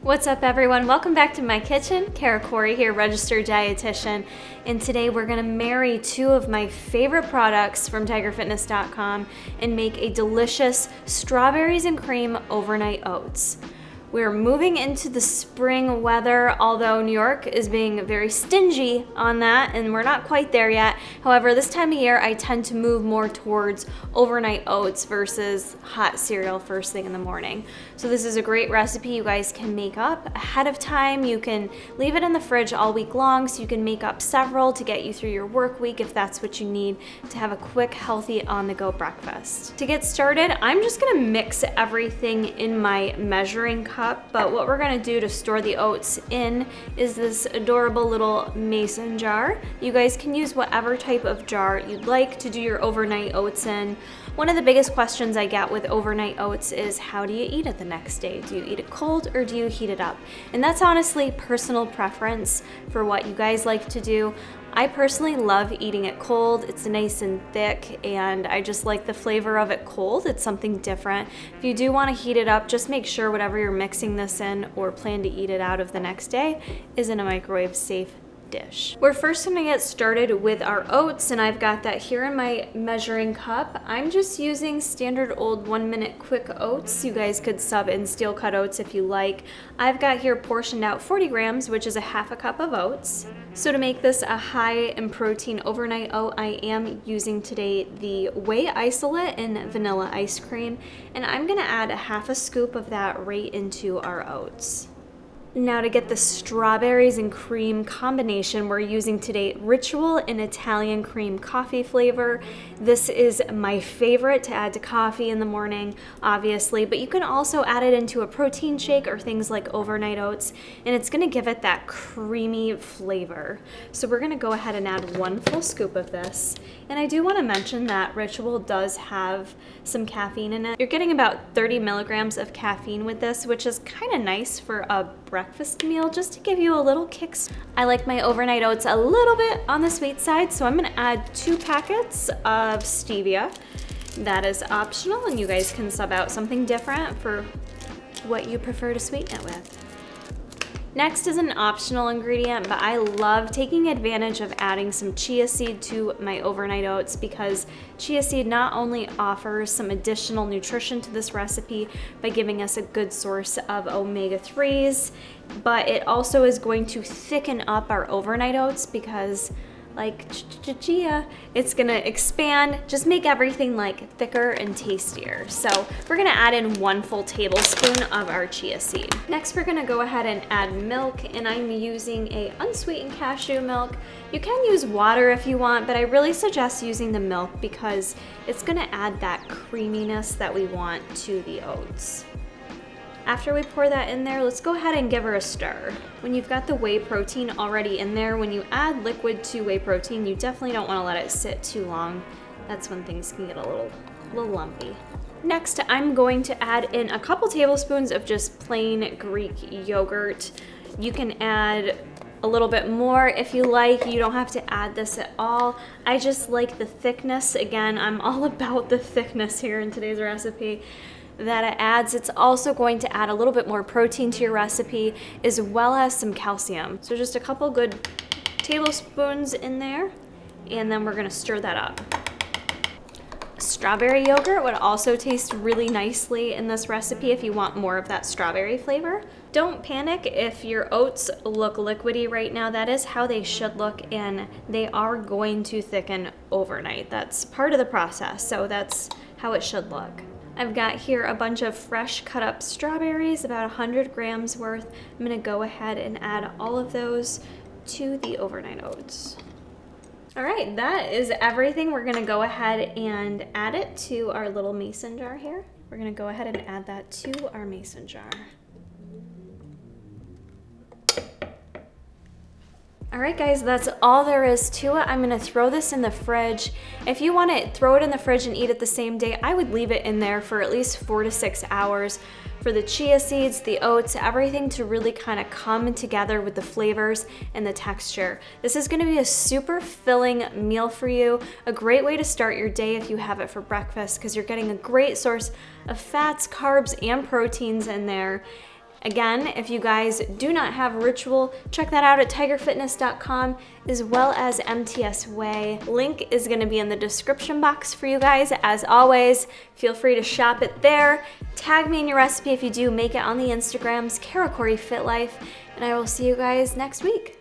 What's up everyone? Welcome back to my kitchen. Kara Corey here, registered dietitian. And today we're gonna marry two of my favorite products from tigerfitness.com and make a delicious strawberries and cream overnight oats. We're moving into the spring weather, although New York is being very stingy on that and we're not quite there yet. However, this time of year I tend to move more towards overnight oats versus hot cereal first thing in the morning. So this is a great recipe you guys can make up ahead of time. You can leave it in the fridge all week long so you can make up several to get you through your work week if that's what you need to have a quick, healthy, on-the-go breakfast. To get started, I'm just gonna mix everything in my measuring cup. But what we're gonna do to store the oats in is this adorable little mason jar. You guys can use whatever type of jar you'd like to do your overnight oats in. One of the biggest questions I get with overnight oats is how do you eat it the next day? Do you eat it cold or do you heat it up? And that's honestly personal preference for what you guys like to do. I personally love eating it cold. It's nice and thick and I just like the flavor of it cold. It's something different. If you do want to heat it up, just make sure whatever you're mixing this in or plan to eat it out of the next day is in a microwave safe dish. We're first gonna get started with our oats and I've got that here in my measuring cup. I'm just using standard old 1-minute quick oats. You guys could sub in steel cut oats if you like. I've got here portioned out 40 grams, which is a half a cup of oats. So to make this a high in protein overnight oat, I am using today the whey isolate and vanilla ice cream, and I'm gonna add a half a scoop of that right into our oats. Now to get the strawberries and cream combination, we're using today Ritual and Italian cream coffee flavor. This is my favorite to add to coffee in the morning, obviously, but you can also add it into a protein shake or things like overnight oats, and it's gonna give it that creamy flavor. So we're gonna go ahead and add 1 full scoop of this. And I do wanna mention that Ritual does have some caffeine in it. You're getting about 30 milligrams of caffeine with this, which is kinda nice for a breakfast meal, just to give you a little kick. I like my overnight oats a little bit on the sweet side, so I'm gonna add 2 packets of stevia. That is optional, and you guys can sub out something different for what you prefer to sweeten it with. Next is an optional ingredient, but I love taking advantage of adding some chia seed to my overnight oats because chia seed not only offers some additional nutrition to this recipe by giving us a good source of omega-3s, but it also is going to thicken up our overnight oats because like chia, it's gonna expand, just make everything like thicker and tastier. So we're gonna add in 1 full tablespoon of our chia seed. Next, we're gonna go ahead and add milk, and I'm using a unsweetened cashew milk. You can use water if you want, but I really suggest using the milk because it's gonna add that creaminess that we want to the oats. After we pour that in there, let's go ahead and give her a stir. When you've got the whey protein already in there, when you add liquid to whey protein, you definitely don't want to let it sit too long. That's when things can get a little lumpy. Next, I'm going to add in a couple tablespoons of just plain Greek yogurt. You can add a little bit more if you like. You don't have to add this at all. I just like the thickness. Again, I'm all about the thickness here in today's recipe that it adds. It's also going to add a little bit more protein to your recipe as well as some calcium. So just a couple good tablespoons in there, and then we're gonna stir that up. Strawberry yogurt would also taste really nicely in this recipe if you want more of that strawberry flavor. Don't panic if your oats look liquidy right now. That is how they should look, and they are going to thicken overnight. That's part of the process, so that's how it should look. I've got here a bunch of fresh cut up strawberries, about 100 grams worth. I'm gonna go ahead and add all of those to the overnight oats. All right, that is everything. We're gonna go ahead and add it to our little mason jar here. We're gonna go ahead and add that to our mason jar. All right guys, that's all there is to it. I'm gonna throw this in the fridge. If you wanna throw it in the fridge and eat it the same day, I would leave it in there for at least 4 to 6 hours for the chia seeds, the oats, everything to really kind of come together with the flavors and the texture. This is gonna be a super filling meal for you, a great way to start your day if you have it for breakfast because you're getting a great source of fats, carbs, and proteins in there. Again, if you guys do not have Ritual, check that out at tigerfitness.com as well as MTS Whey. Link is gonna be in the description box for you guys. As always, feel free to shop it there. Tag me in your recipe if you do make it on the Instagrams, Kara Corey Fit Life, and I will see you guys next week.